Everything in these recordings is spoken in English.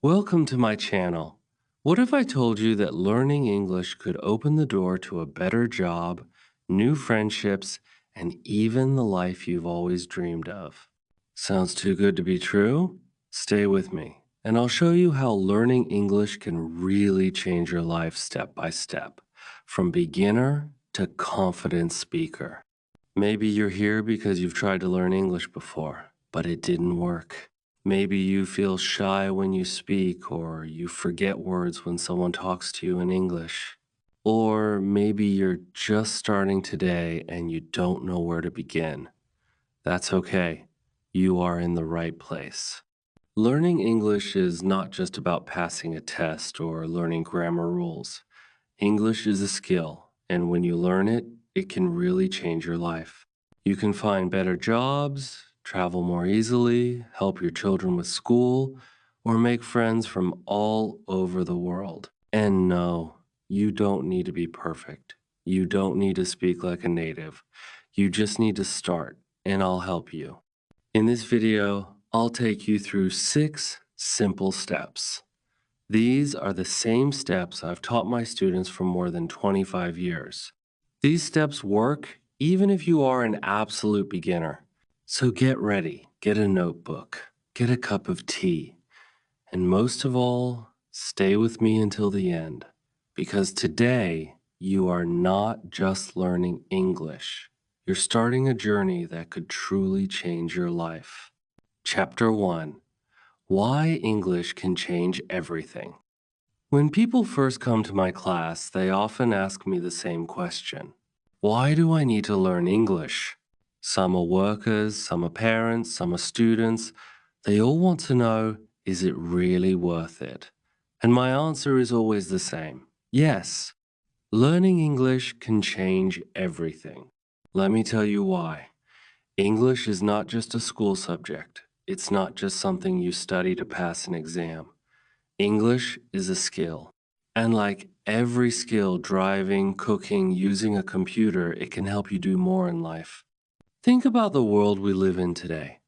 Welcome to my channel. What if I told you that learning English could open the door to a better job, new friendships, and even the life you've always dreamed of? Sounds too good to be true? Stay with me, and I'll show you how learning English can really change your life step by step, from beginner to confident speaker. Maybe you're here because you've tried to learn English before, but it didn't work. Maybe you feel shy when you speak, or you forget words when someone talks to you in English. Or maybe you're just starting today and you don't know where to begin. That's okay. You are in the right place. Learning English is not just about passing a test or learning grammar rules. English is a skill, and when you learn it, it can really change your life. You can find better jobs, travel more easily, help your children with school, or make friends from all over the world. And no, you don't need to be perfect. You don't need to speak like a native. You just need to start, and I'll help you. In this video, I'll take you through 6 simple steps. These are the same steps I've taught my students for more than 25 years. These steps work even if you are an absolute beginner. So get ready, get a notebook, get a cup of tea, and most of all, stay with me until the end. Because today, you are not just learning English. You're starting a journey that could truly change your life. Chapter 1. Why English can change everything. When people first come to my class, they often ask me the same question. Why do I need to learn English? Some are workers, some are parents, some are students. They all want to know, is it really worth it? And my answer is always the same. Yes, learning English can change everything. Let me tell you why. English is not just a school subject. It's not just something you study to pass an exam. English is a skill. And like every skill, driving, cooking, using a computer, it can help you do more in life. Think about the world we live in today.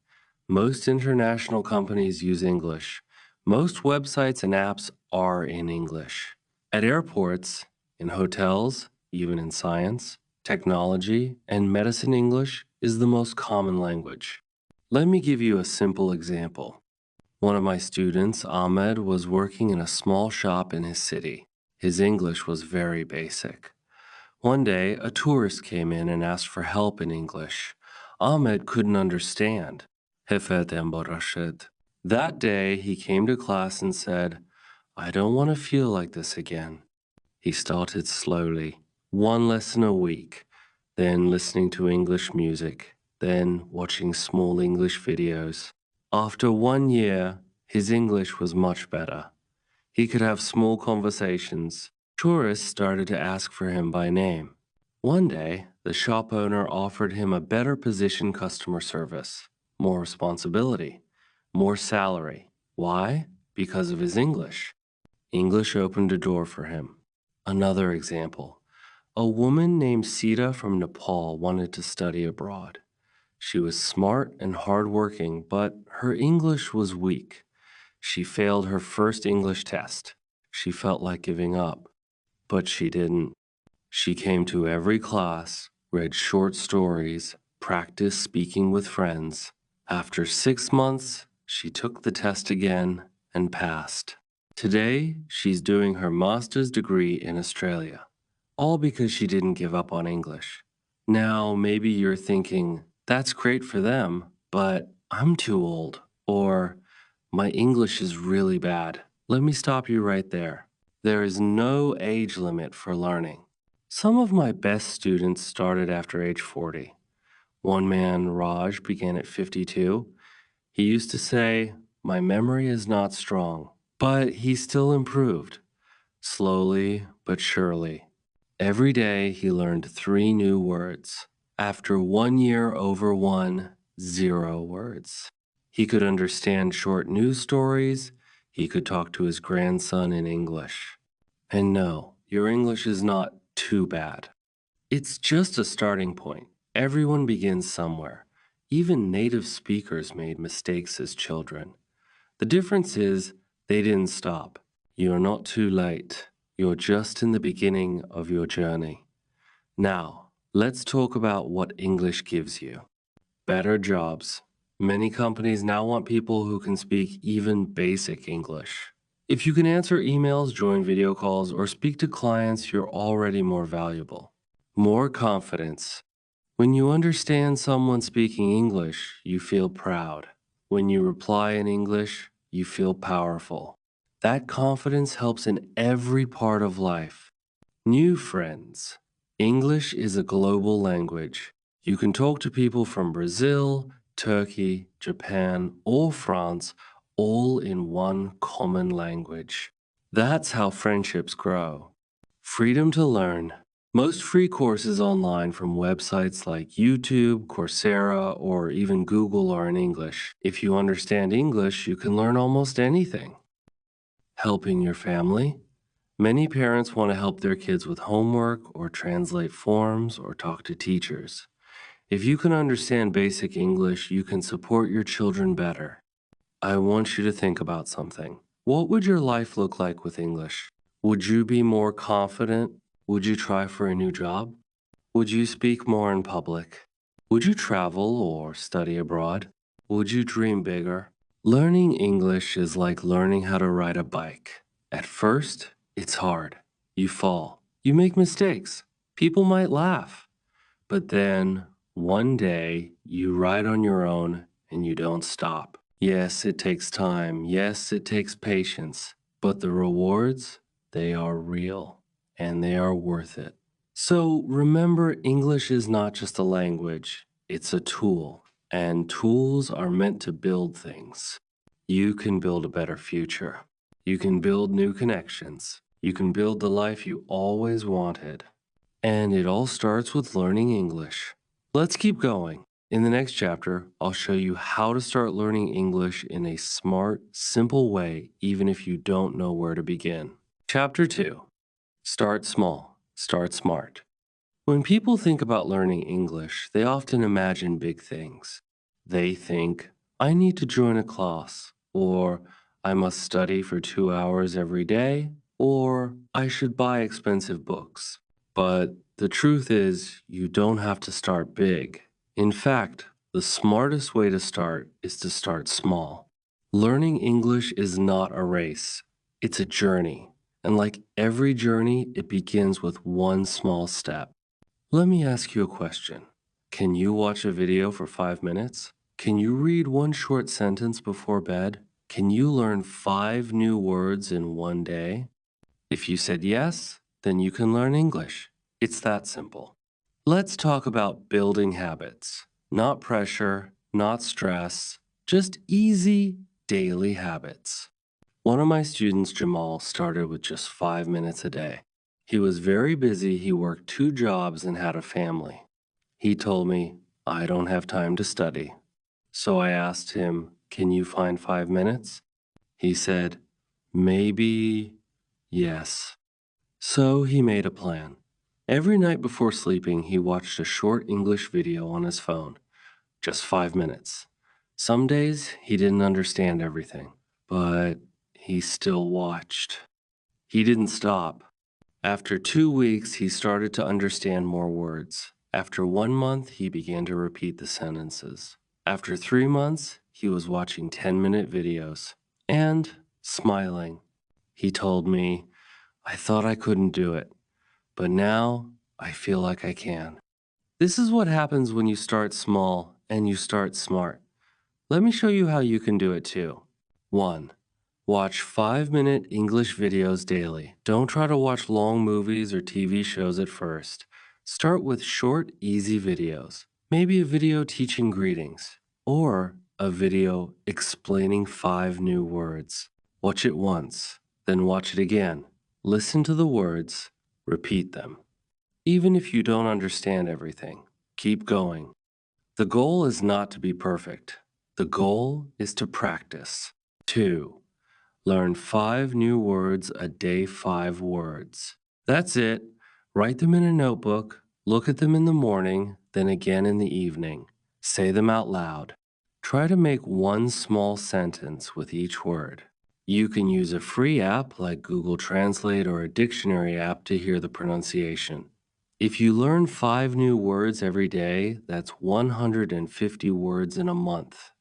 Most international companies use English. Most websites and apps are in English. At airports, in hotels, even in science, technology, and medicine, English is the most common language. Let me give you a simple example. One of my students, Ahmed, was working in a small shop in his city. His English was very basic. One day, a tourist came in and asked for help in English. Ahmed couldn't understand. Hifet Rashid. That day, he came to class and said, I don't want to feel like this again. He started slowly, 1 lesson a week, then listening to English music, then watching small English videos. After 1 year, his English was much better. He could have small conversations. Tourists started to ask for him by name. One day, the shop owner offered him a better position customer service, more responsibility, more salary. Why? Because of his English. English opened a door for him. Another example. A woman named Sita from Nepal wanted to study abroad. She was smart and hardworking, but her English was weak. She failed her first English test. She felt like giving up, but she didn't. She came to every class, read short stories, practiced speaking with friends. After 6 months, she took the test again and passed. Today, she's doing her master's degree in Australia, all because she didn't give up on English. Now, maybe you're thinking, that's great for them, but I'm too old, or my English is really bad. Let me stop you right there. There is no age limit for learning. Some of my best students started after age 40. One man, Raj, began at 52. He used to say, my memory is not strong, but he still improved, slowly but surely. Every day he learned 3 new words. After 1 year over 0 words. He could understand short news stories. He could talk to his grandson in English. And no, your English is not too bad. It's just a starting point. Everyone begins somewhere. Even native speakers made mistakes as children. The difference is They didn't stop. You're not too late. You're just in the beginning of your journey. Now, let's talk about what English gives you. Better jobs. Many companies now want people who can speak even basic English. If you can answer emails, join video calls, or speak to clients, you're already more valuable. More confidence. When you understand someone speaking English, you feel proud. When you reply in English, you feel powerful. That confidence helps in every part of life. New friends. English is a global language. You can talk to people from Brazil, Turkey, Japan, or France, all in one common language. That's how friendships grow. Freedom to learn. Most free courses online from websites like YouTube, Coursera, or even Google are in English. If you understand English, you can learn almost anything. Helping your family. Many parents want to help their kids with homework or translate forms or talk to teachers. If you can understand basic English, you can support your children better. I want you to think about something. What would your life look like with English? Would you be more confident? Would you try for a new job? Would you speak more in public? Would you travel or study abroad? Would you dream bigger? Learning English is like learning how to ride a bike. At first, it's hard. You fall. You make mistakes. People might laugh. But then, one day, you ride on your own and you don't stop. Yes, it takes time. Yes, it takes patience. But the rewards, they are real and they are worth it. So remember, English is not just a language, it's a tool. And tools are meant to build things. You can build a better future. You can build new connections. You can build the life you always wanted. And it all starts with learning English. Let's keep going. In the next chapter, I'll show you how to start learning English in a smart, simple way, even if you don't know where to begin. Chapter 2. Start small, start smart. When people think about learning English, they often imagine big things. They think, I need to join a class, or I must study for 2 hours every day, or I should buy expensive books. But the truth is, you don't have to start big. In fact, the smartest way to start is to start small. Learning English is not a race, it's a journey. And like every journey, it begins with one small step. Let me ask you a question. Can you watch a video for 5 minutes? Can you read one short sentence before bed? Can you learn 5 new words in one day? If you said yes, then you can learn English. It's that simple. Let's talk about building habits. Not pressure, not stress, just easy daily habits. One of my students, Jamal, started with just 5 minutes a day. He was very busy, he worked 2 jobs and had a family. He told me, I don't have time to study. So I asked him, can you find 5 minutes? He said, maybe yes. So he made a plan. Every night before sleeping, he watched a short English video on his phone, just 5 minutes. Some days he didn't understand everything, but he still watched. He didn't stop. After 2 weeks, he started to understand more words. After 1 month, he began to repeat the sentences. After 3 months, he was watching 10-minute videos and smiling. He told me, I thought I couldn't do it, but now I feel like I can. This is what happens when you start small and you start smart. Let me show you how you can do it too. 1. Watch 5-minute English videos daily. Don't try to watch long movies or TV shows at first. Start with short, easy videos. Maybe a video teaching greetings, or a video explaining 5 new words. Watch it once, then watch it again. Listen to the words, repeat them. Even if you don't understand everything, keep going. The goal is not to be perfect. The goal is to practice. 2. Learn 5 new words a day, 5 words. That's it. Write them in a notebook, look at them in the morning, then again in the evening. Say them out loud. Try to make one small sentence with each word. You can use a free app like Google Translate or a dictionary app to hear the pronunciation. If you learn 5 new words every day, that's 150 words in a month.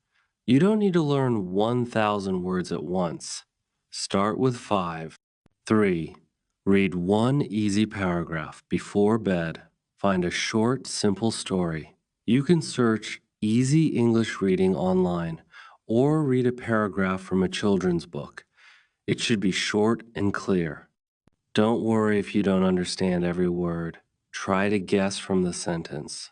You don't need to learn 1,000 words at once. Start with 5. 3. Read one easy paragraph before bed. Find a short, simple story. You can search easy English reading online or read a paragraph from a children's book. It should be short and clear. Don't worry if you don't understand every word. Try to guess from the sentence.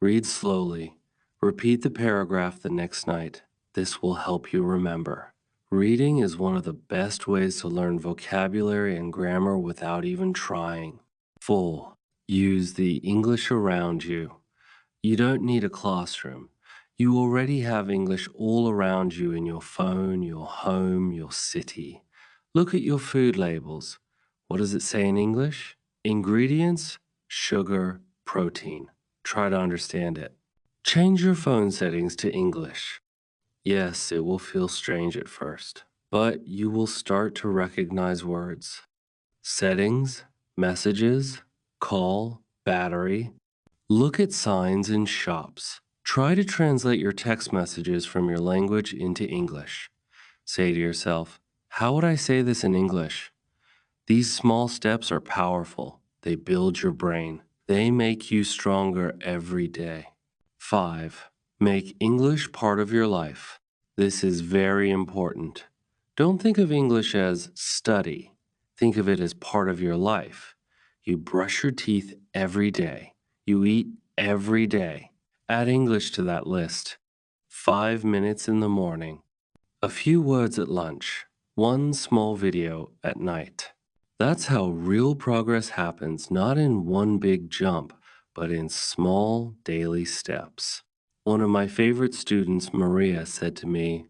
Read slowly. Repeat the paragraph the next night. This will help you remember. Reading is one of the best ways to learn vocabulary and grammar without even trying. Full. Use the English around you. You don't need a classroom. You already have English all around you in your phone, your home, your city. Look at your food labels. What does it say in English? Ingredients, sugar, protein. Try to understand it. Change your phone settings to English. Yes, it will feel strange at first, but you will start to recognize words. Settings, messages, call, battery. Look at signs in shops. Try to translate your text messages from your language into English. Say to yourself, how would I say this in English? These small steps are powerful. They build your brain. They make you stronger every day. 5. Make English part of your life. This is very important. Don't think of English as study. Think of it as part of your life. You brush your teeth every day. You eat every day. Add English to that list. 5 minutes in the morning. A few words at lunch. One small video at night. That's how real progress happens, not in one big jump, but in small daily steps. One of my favorite students, Maria, said to me,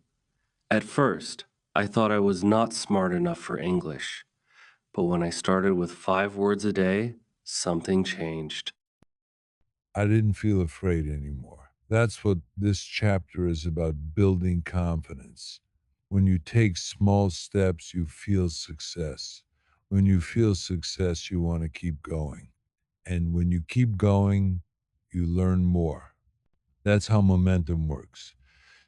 at first, I thought I was not smart enough for English, but when I started with 5 words a day, something changed. I didn't feel afraid anymore. That's what this chapter is about, building confidence. When you take small steps, you feel success. When you feel success, you want to keep going. And when you keep going, you learn more. That's how momentum works.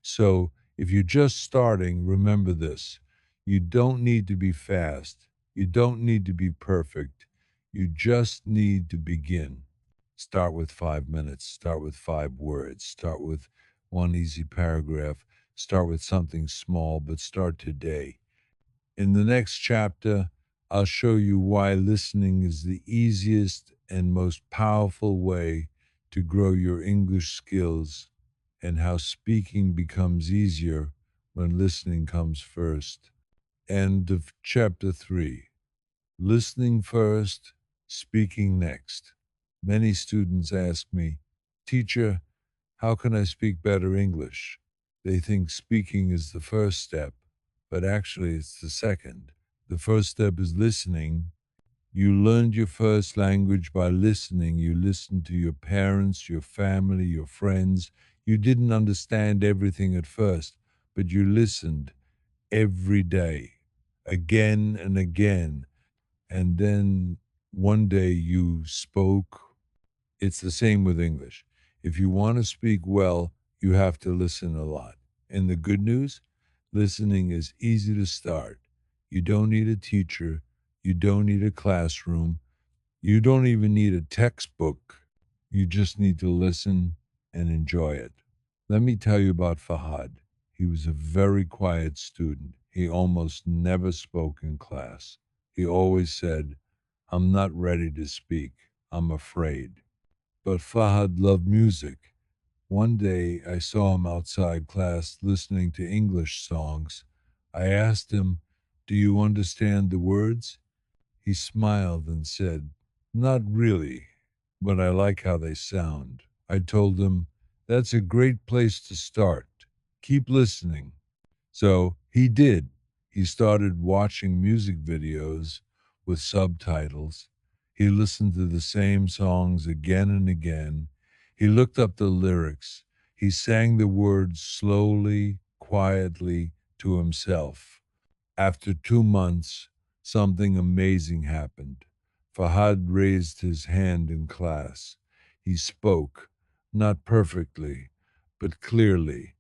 So if you're just starting, remember this: you don't need to be fast, you don't need to be perfect, you just need to begin. Start with 5 minutes, start with 5 words, start with one easy paragraph, start with something small, but start today. In the next chapter, I'll show you why listening is the easiest and most powerful way to grow your English skills, and how speaking becomes easier when listening comes first. End of chapter 3. Listening first, speaking next. Many students ask me, Teacher, how can I speak better English? They think speaking is the first step, but actually it's the second. The first step is listening. You learned your first language by listening. You listened to your parents, your family, your friends. You didn't understand everything at first, but you listened every day, again and again. And then one day you spoke. It's the same with English. If you want to speak well, you have to listen a lot. And the good news, listening is easy to start. You don't need a teacher. You don't need a classroom. You don't even need a textbook. You just need to listen and enjoy it. Let me tell you about Fahad. He was a very quiet student. He almost never spoke in class. He always said, I'm not ready to speak. I'm afraid. But Fahad loved music. One day I saw him outside class listening to English songs. I asked him, Do you understand the words? He smiled and said, Not really, but I like how they sound. I told him, That's a great place to start. Keep listening. So he did. He started watching music videos with subtitles. He listened to the same songs again and again. He looked up the lyrics. He sang the words slowly, quietly to himself. After 2 months, something amazing happened. Fahad raised his hand in class. He spoke, not perfectly, but clearly.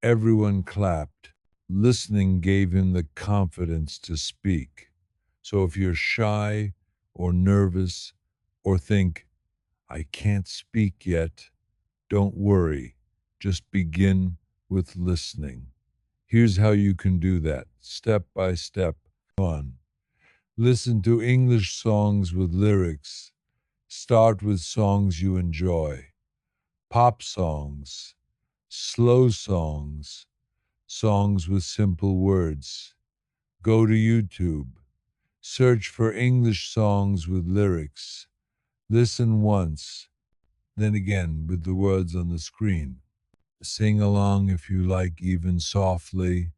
Everyone clapped. Listening gave him the confidence to speak. So if you're shy or nervous or think, I can't speak yet, don't worry. Just begin with listening. Here's how you can do that, step by step. 1. Listen to English songs with lyrics. Start with songs you enjoy. Pop songs, slow songs, songs with simple words. Go to YouTube. Search for English songs with lyrics. Listen once, then again with the words on the screen. Sing along if you like, even softly.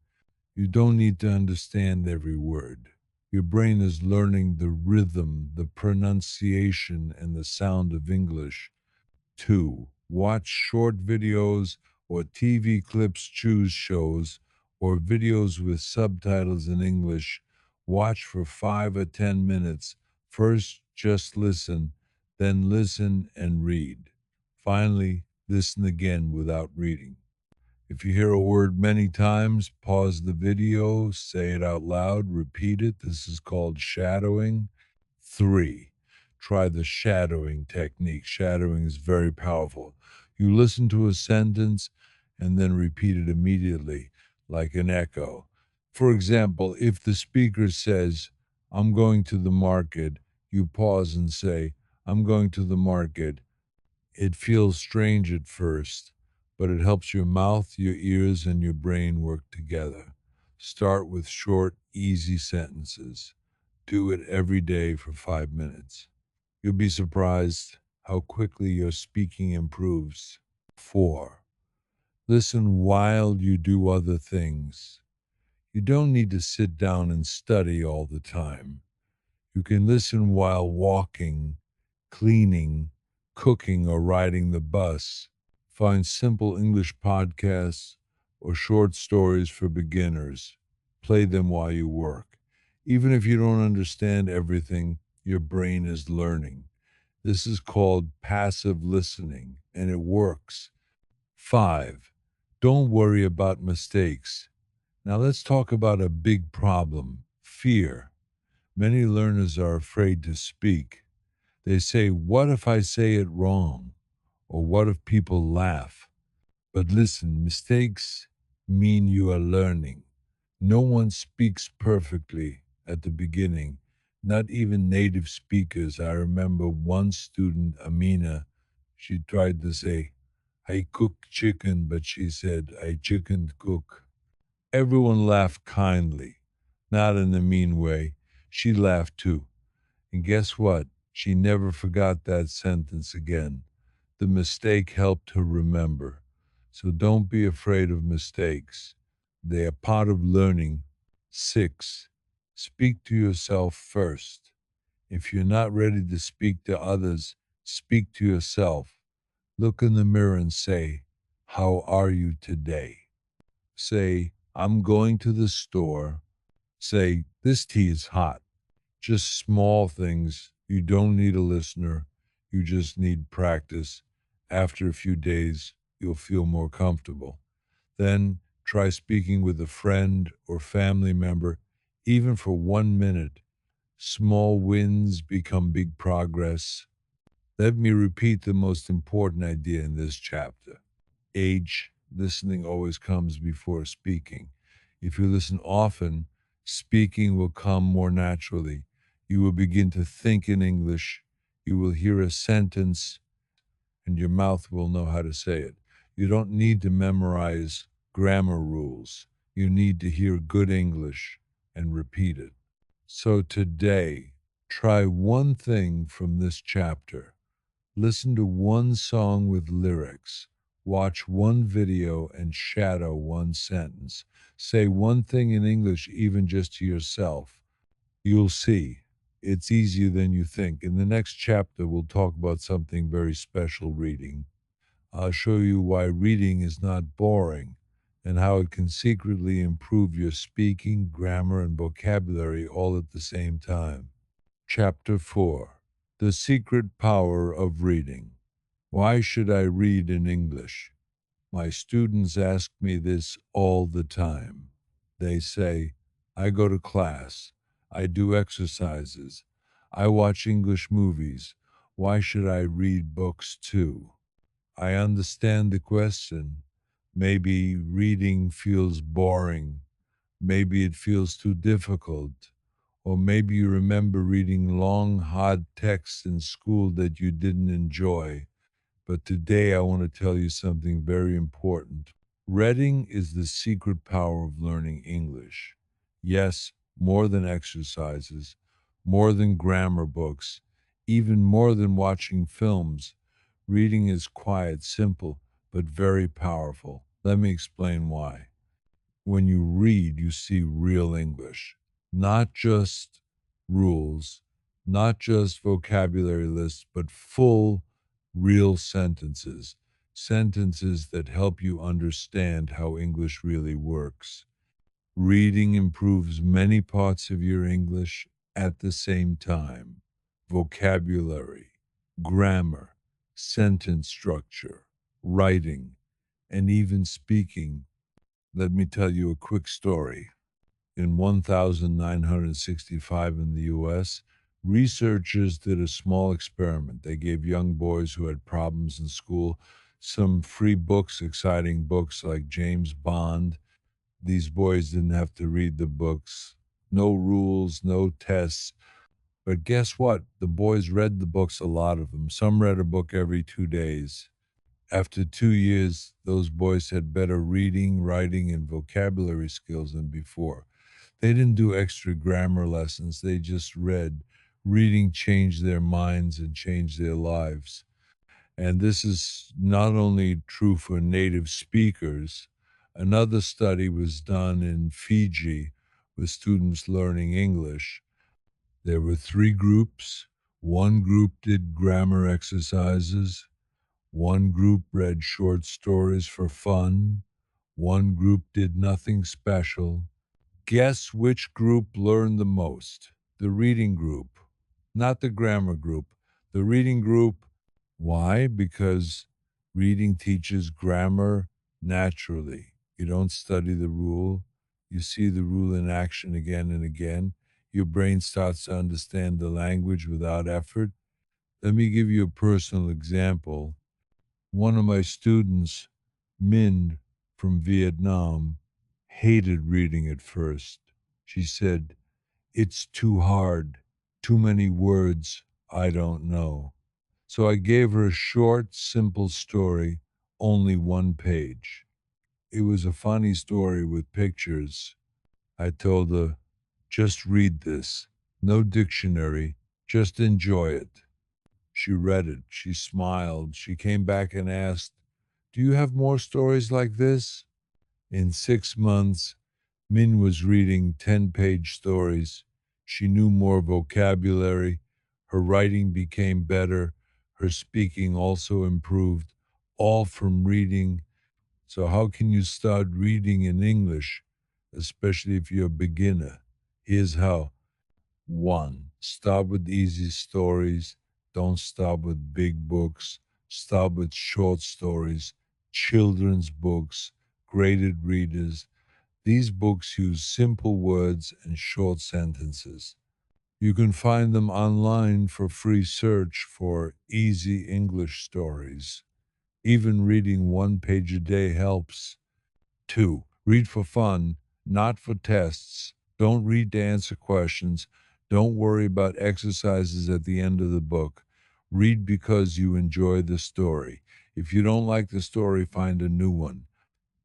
You don't need to understand every word. Your brain is learning the rhythm, the pronunciation, and the sound of English. 2. Watch short videos or TV clips, choose shows or videos with subtitles in English. Watch for 5 or 10 minutes. First, just listen, then listen and read. Finally, listen again without reading. If you hear a word many times, pause the video, say it out loud, repeat it. This is called shadowing. 3. Try the shadowing technique. Shadowing is very powerful. You listen to a sentence and then repeat it immediately, like an echo. For example, if the speaker says, I'm going to the market, you pause and say, I'm going to the market. It feels strange at first, but it helps your mouth, your ears, and your brain work together. Start with short, easy sentences. Do it every day for 5 minutes. You'll be surprised how quickly your speaking improves. 4. Listen while you do other things. You don't need to sit down and study all the time. You can listen while walking, cleaning, cooking, or riding the bus. Find simple English podcasts or short stories for beginners. Play them while you work. Even if you don't understand everything, your brain is learning. This is called passive listening, and it works. 5. Don't worry about mistakes. Now let's talk about a big problem, fear. Many learners are afraid to speak. They say, what if I say it wrong? Or what if people laugh? But listen, mistakes mean you are learning. No one speaks perfectly at the beginning, not even native speakers. I remember one student, Amina, she tried to say, I cook chicken, but she said, I chicken cook. Everyone laughed kindly, not in a mean way. She laughed too. And guess what? She never forgot that sentence again. The mistake helped her remember. So don't be afraid of mistakes. They are part of learning. 6. Speak to yourself first. If you're not ready to speak to others, speak to yourself. Look in the mirror and say, how are you today? Say, I'm going to the store. Say, this tea is hot. Just small things. You don't need a listener. You just need practice. After a few days, you'll feel more comfortable. Then try speaking with a friend or family member, even for 1 minute. Small wins become big progress. Let me repeat the most important idea in this chapter. Age, listening always comes before speaking. If you listen often, speaking will come more naturally. You will begin to think in English. You will hear a sentence, and your mouth will know how to say it. You don't need to memorize grammar rules. You need to hear good English and repeat it. So today, try one thing from this chapter. Listen to one song with lyrics. Watch one video and shadow one sentence. Say one thing in English, even just to yourself. You'll see. It's easier than you think. In the next chapter, we'll talk about something very special reading. I'll show you why reading is not boring and how it can secretly improve your speaking, grammar, and vocabulary all at the same time. Chapter 4: The Secret Power of Reading. Why should I read in English? My students ask me this all the time. They say, I go to class, I do exercises, I watch English movies. Why should I read books too? I understand the question. Maybe reading feels boring. Maybe it feels too difficult. Or maybe you remember reading long, hard texts in school that you didn't enjoy. But today I want to tell you something very important. Reading is the secret power of learning English. Yes, more than exercises, more than grammar books, even more than watching films. Reading is quiet, simple, but very powerful. Let me explain why. When you read, you see real English, not just rules, not just vocabulary lists, but full, real sentences. Sentences that help you understand how English really works. Reading improves many parts of your English at the same time: vocabulary, grammar, sentence structure, writing, and even speaking. Let me tell you a quick story. In 1965 in the US, researchers did a small experiment. They gave young boys who had problems in school some free books, exciting books like James Bond. These boys didn't have to read the books, no rules, no tests. But guess what? The boys read the books, a lot of them. Some read a book every 2 days. After 2 years, those boys had better reading, writing, and vocabulary skills than before. They didn't do extra grammar lessons, they just read. Reading changed their minds and changed their lives. And this is not only true for native speakers. Another study was done in Fiji with students learning English. There were three groups. One group did grammar exercises, one group read short stories for fun, one group did nothing special. Guess which group learned the most? The reading group, not the grammar group. The reading group. Why? Because reading teaches grammar naturally. You don't study the rule, you see the rule in action again and again. Your brain starts to understand the language without effort. Let me give you a personal example. One of my students, Min from Vietnam, hated reading at first. She said, it's too hard, too many words I don't know. So I gave her a short, simple story, only one page. It was a funny story with pictures. I told her, just read this. No dictionary, just enjoy it. She read it. She smiled. She came back and asked, do you have more stories like this? In 6 months, Min was reading 10-page stories. She knew more vocabulary. Her writing became better. Her speaking also improved, all from reading. So, how can you start reading in English, especially if you're a beginner? Here's how. One, start with easy stories. Don't start with big books. Start with short stories, children's books, graded readers. These books use simple words and short sentences. You can find them online for free search for easy English stories. Even reading one page a day helps. Two, read for fun, not for tests. Don't read to answer questions. Don't worry about exercises at the end of the book. Read because you enjoy the story. If you don't like the story, find a new one.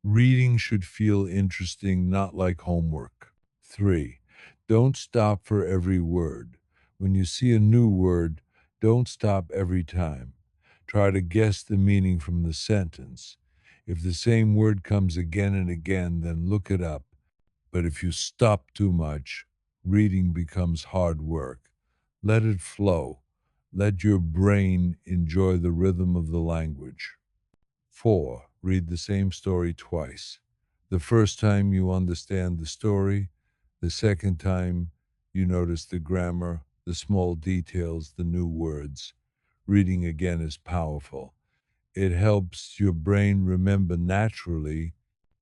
Reading should feel interesting, not like homework. Three, don't stop for every word. When you see a new word, don't stop every time. Try to guess the meaning from the sentence. If the same word comes again and again, then look it up. But if you stop too much, reading becomes hard work. Let it flow. Let your brain enjoy the rhythm of the language. Four, read the same story twice. The first time you understand the story, the second time you notice the grammar, the small details, the new words. Reading again is powerful. It helps your brain remember naturally.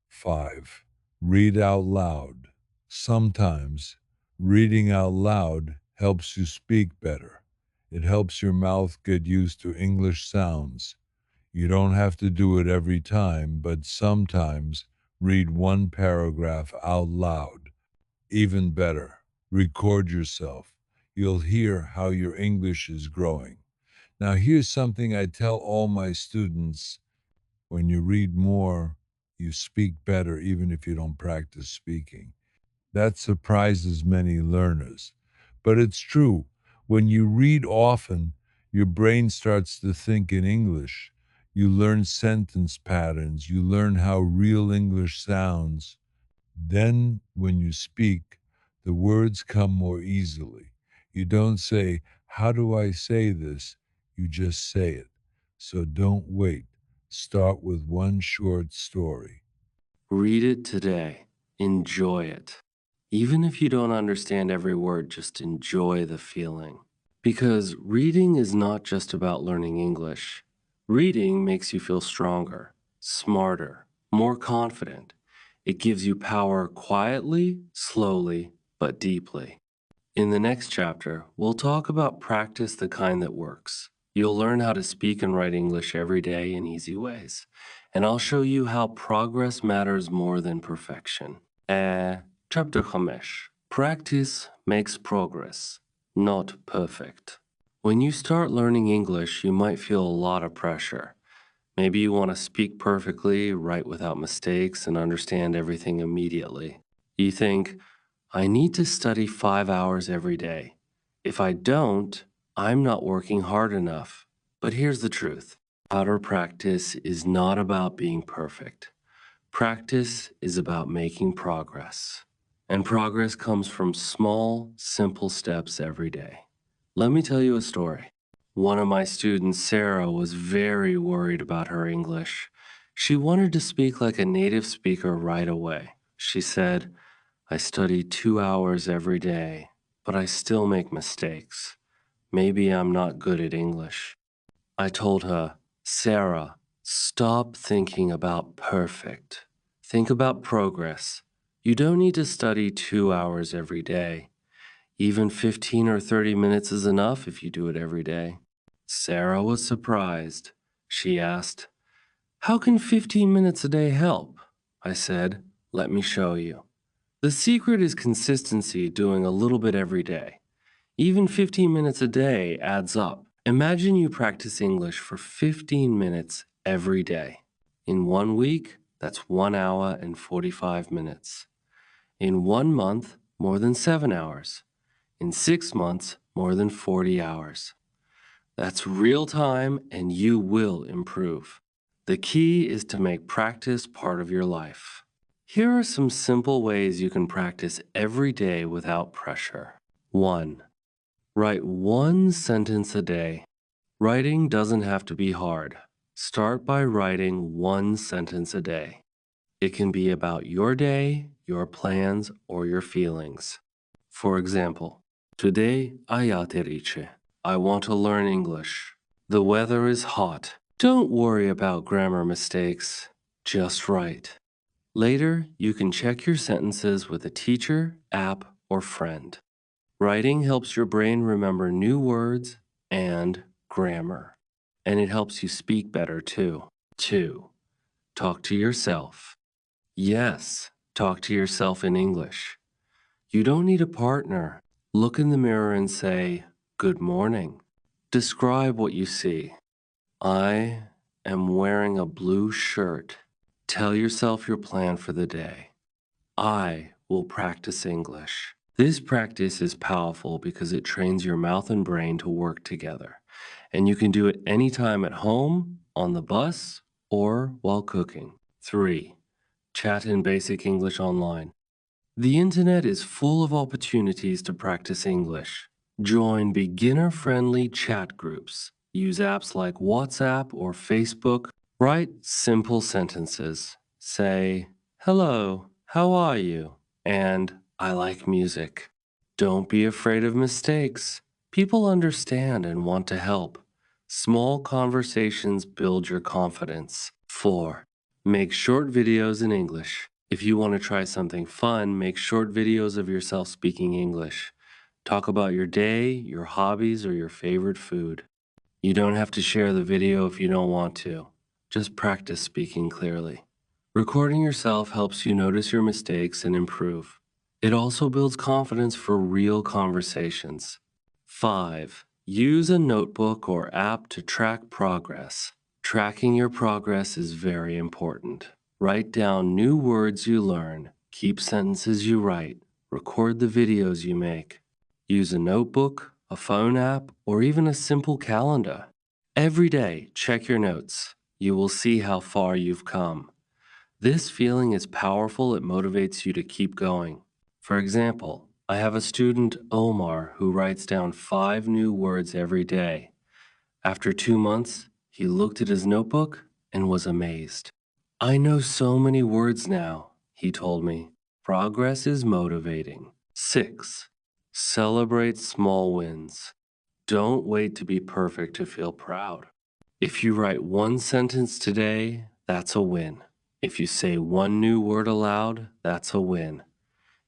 5. Read out loud. Sometimes reading out loud helps you speak better. It helps your mouth get used to English sounds. You don't have to do it every time, but sometimes read one paragraph out loud. Even better, record yourself. You'll hear how your English is growing. Now, here's something I tell all my students: when you read more, you speak better, even if you don't practice speaking. That surprises many learners. But it's true. When you read often, your brain starts to think in English. You learn sentence patterns. You learn how real English sounds. Then, when you speak, the words come more easily. You don't say, "How do I say this?" You just say it. So don't wait. Start with one short story. Read it today. Enjoy it. Even if you don't understand every word, just enjoy the feeling. Because reading is not just about learning English. Reading makes you feel stronger, smarter, more confident. It gives you power quietly, slowly, but deeply. In the next chapter, we'll talk about practice the kind that works. You'll learn how to speak and write English every day in easy ways. And I'll show you how progress matters more than perfection. Chapter 5. Practice makes progress, not perfect. When you start learning English, you might feel a lot of pressure. Maybe you want to speak perfectly, write without mistakes, and understand everything immediately. You think, I need to study 5 hours every day. If I don't, I'm not working hard enough. But here's the truth: outer practice is not about being perfect. Practice is about making progress. And progress comes from small, simple steps every day. Let me tell you a story. One of my students, Sarah, was very worried about her English. She wanted to speak like a native speaker right away. She said, I study 2 hours every day, but I still make mistakes. Maybe I'm not good at English. I told her, Sarah, stop thinking about perfect. Think about progress. You don't need to study 2 hours every day. Even 15 or 30 minutes is enough if you do it every day. Sarah was surprised. She asked, how can 15 minutes a day help? I said, let me show you. The secret is consistency, doing a little bit every day. Even 15 minutes a day adds up. Imagine you practice English for 15 minutes every day. In 1 week, that's 1 hour and 45 minutes. In 1 month, more than 7 hours. In 6 months, more than 40 hours. That's real time, and you will improve. The key is to make practice part of your life. Here are some simple ways you can practice every day without pressure. 1. Write one sentence a day. Writing doesn't have to be hard. Start by writing one sentence a day. It can be about your day, your plans, or your feelings. For example, today ayaterice. I want to learn English. The weather is hot. Don't worry about grammar mistakes. Just write. Later, you can check your sentences with a teacher, app, or friend. Writing helps your brain remember new words and grammar. And it helps you speak better too. 2. Talk to yourself. Yes, talk to yourself in English. You don't need a partner. Look in the mirror and say, good morning. Describe what you see. I am wearing a blue shirt. Tell yourself your plan for the day. I will practice English. This practice is powerful because it trains your mouth and brain to work together. And you can do it anytime at home, on the bus, or while cooking. 3. Chat in basic English online. The internet is full of opportunities to practice English. Join beginner-friendly chat groups. Use apps like WhatsApp or Facebook. Write simple sentences. Say, Hello, how are you? And I like music. Don't be afraid of mistakes. People understand and want to help. Small conversations build your confidence. 4. Make short videos in English. If you want to try something fun, make short videos of yourself speaking English. Talk about your day, your hobbies, or your favorite food. You don't have to share the video if you don't want to. Just practice speaking clearly. Recording yourself helps you notice your mistakes and improve. It also builds confidence for real conversations. 5. Use a notebook or app to track progress. Tracking your progress is very important. Write down new words you learn, keep sentences you write, record the videos you make. Use a notebook, a phone app, or even a simple calendar. Every day, check your notes. You will see how far you've come. This feeling is powerful, it motivates you to keep going. For example, I have a student, Omar, who writes down 5 new words every day. After 2 months, he looked at his notebook and was amazed. I know so many words now, he told me. Progress is motivating. 6. Celebrate small wins. Don't wait to be perfect to feel proud. If you write one sentence today, that's a win. If you say one new word aloud, that's a win.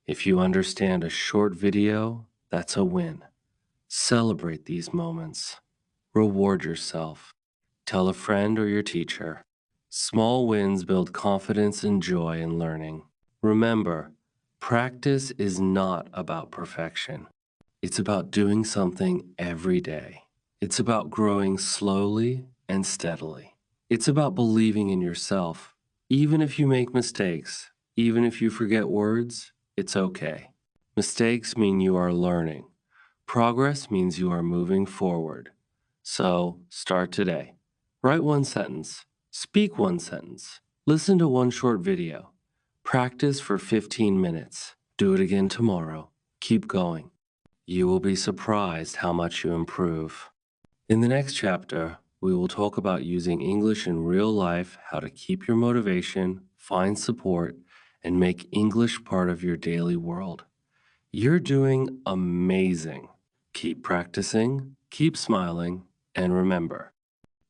If you understand a short video, that's a win. Celebrate these moments. Reward yourself. Tell a friend or your teacher. Small wins build confidence and joy in learning. Remember, practice is not about perfection. It's about doing something every day. It's about growing slowly and steadily. It's about believing in yourself. Even if you make mistakes, even if you forget words, it's okay. Mistakes mean you are learning. Progress means you are moving forward. So start today. Write one sentence. Speak one sentence. Listen to one short video. Practice for 15 minutes. Do it again tomorrow. Keep going. You will be surprised how much you improve. In the next chapter, we will talk about using English in real life, how to keep your motivation, find support, and make English part of your daily world. You're doing amazing. Keep practicing, keep smiling, and remember,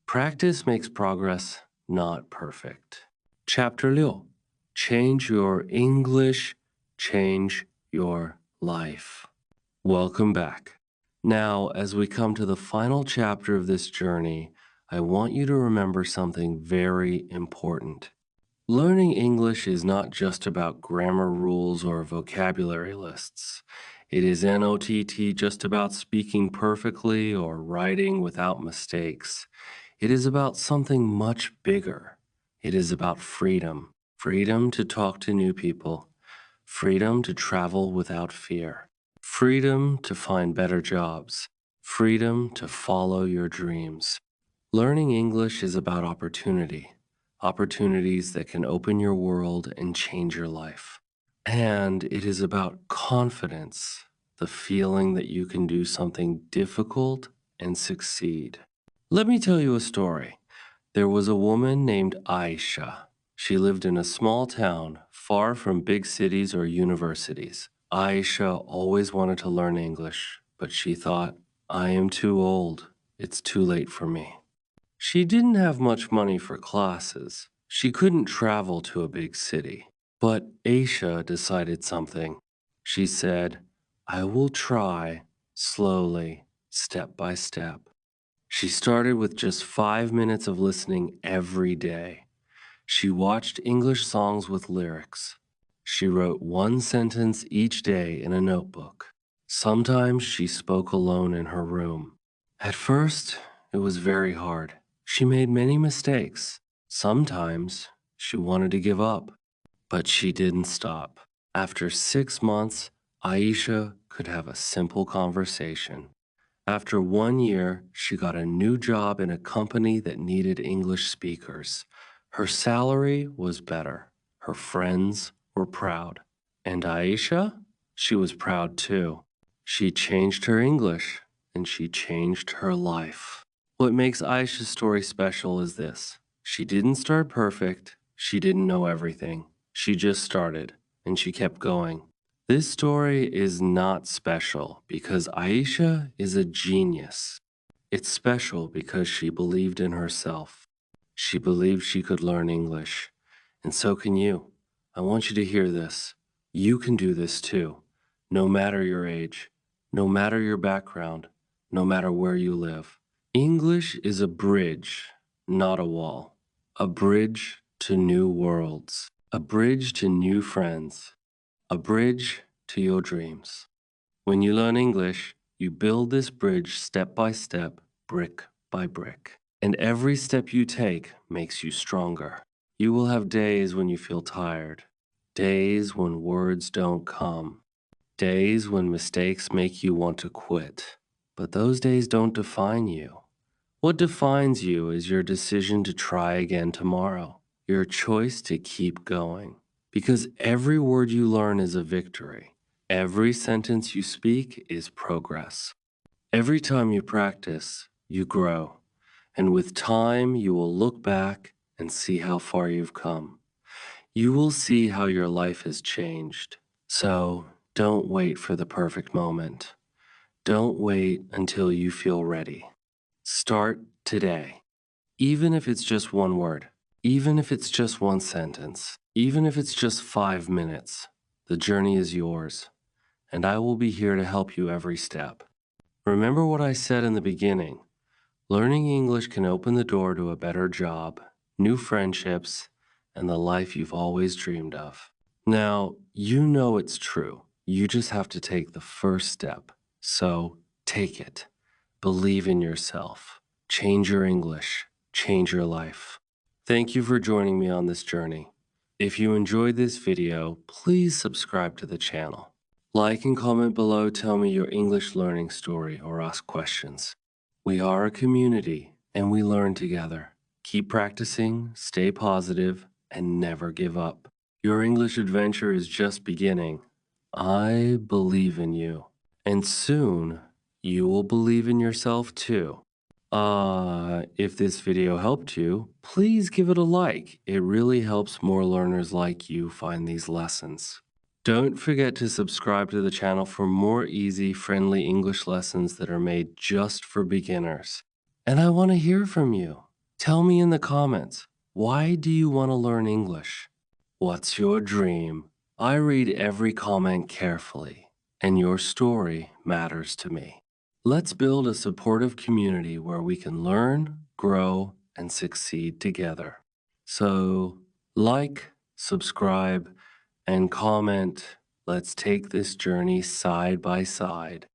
practice makes progress, not perfect. Chapter 6. Change your English, change your life. Welcome back. Now, as we come to the final chapter of this journey, I want you to remember something very important. Learning English is not just about grammar rules or vocabulary lists. It is not just about speaking perfectly or writing without mistakes. It is about something much bigger. It is about freedom. Freedom to talk to new people. Freedom to travel without fear. Freedom to find better jobs. Freedom to follow your dreams. Learning English is about opportunity, opportunities that can open your world and change your life. And it is about confidence, the feeling that you can do something difficult and succeed. Let me tell you a story. There was a woman named Aisha. She lived in a small town far from big cities or universities. Aisha always wanted to learn English, but she thought, I am too old. It's too late for me. She didn't have much money for classes. She couldn't travel to a big city. But Aisha decided something. She said, I will try slowly, step by step. She started with just 5 minutes of listening every day. She watched English songs with lyrics. She wrote one sentence each day in a notebook. Sometimes she spoke alone in her room. At first, it was very hard. She made many mistakes. Sometimes she wanted to give up, but she didn't stop. After 6 months, Aisha could have a simple conversation. After 1 year, she got a new job in a company that needed English speakers. Her salary was better. Her friends were proud. And Aisha? She was proud too. She changed her English and she changed her life. What makes Aisha's story special is this. She didn't start perfect. She didn't know everything. She just started, and she kept going. This story is not special because Aisha is a genius. It's special because she believed in herself. She believed she could learn English. And so can you. I want you to hear this. You can do this too, no matter your age, no matter your background, no matter where you live. English is a bridge, not a wall. A bridge to new worlds, a bridge to new friends, a bridge to your dreams. When you learn English, you build this bridge step by step, brick by brick. And every step you take makes you stronger. You will have days when you feel tired, days when words don't come, days when mistakes make you want to quit. But those days don't define you. What defines you is your decision to try again tomorrow, your choice to keep going. Because every word you learn is a victory. Every sentence you speak is progress. Every time you practice, you grow. And with time, you will look back and see how far you've come. You will see how your life has changed. So don't wait for the perfect moment. Don't wait until you feel ready. Start today. Even if it's just one word, even if it's just one sentence, even if it's just 5 minutes, the journey is yours, and I will be here to help you every step. Remember what I said in the beginning. Learning English can open the door to a better job, new friendships, and the life you've always dreamed of. Now, you know it's true. You just have to take the first step. So take it. Believe in yourself. Change your English. Change your life. Thank you for joining me on this journey. If you enjoyed this video, please subscribe to the channel. Like and comment below, tell me your English learning story or ask questions. We are a community and we learn together. Keep practicing, stay positive, and never give up. Your English adventure is just beginning. I believe in you. And soon, you will believe in yourself too. If this video helped you, please give it a like. It really helps more learners like you find these lessons. Don't forget to subscribe to the channel for more easy, friendly English lessons that are made just for beginners. And I want to hear from you. Tell me in the comments, why do you want to learn English? What's your dream? I read every comment carefully, and your story matters to me. Let's build a supportive community where we can learn, grow, and succeed together. So, like, subscribe, and comment. Let's take this journey side by side.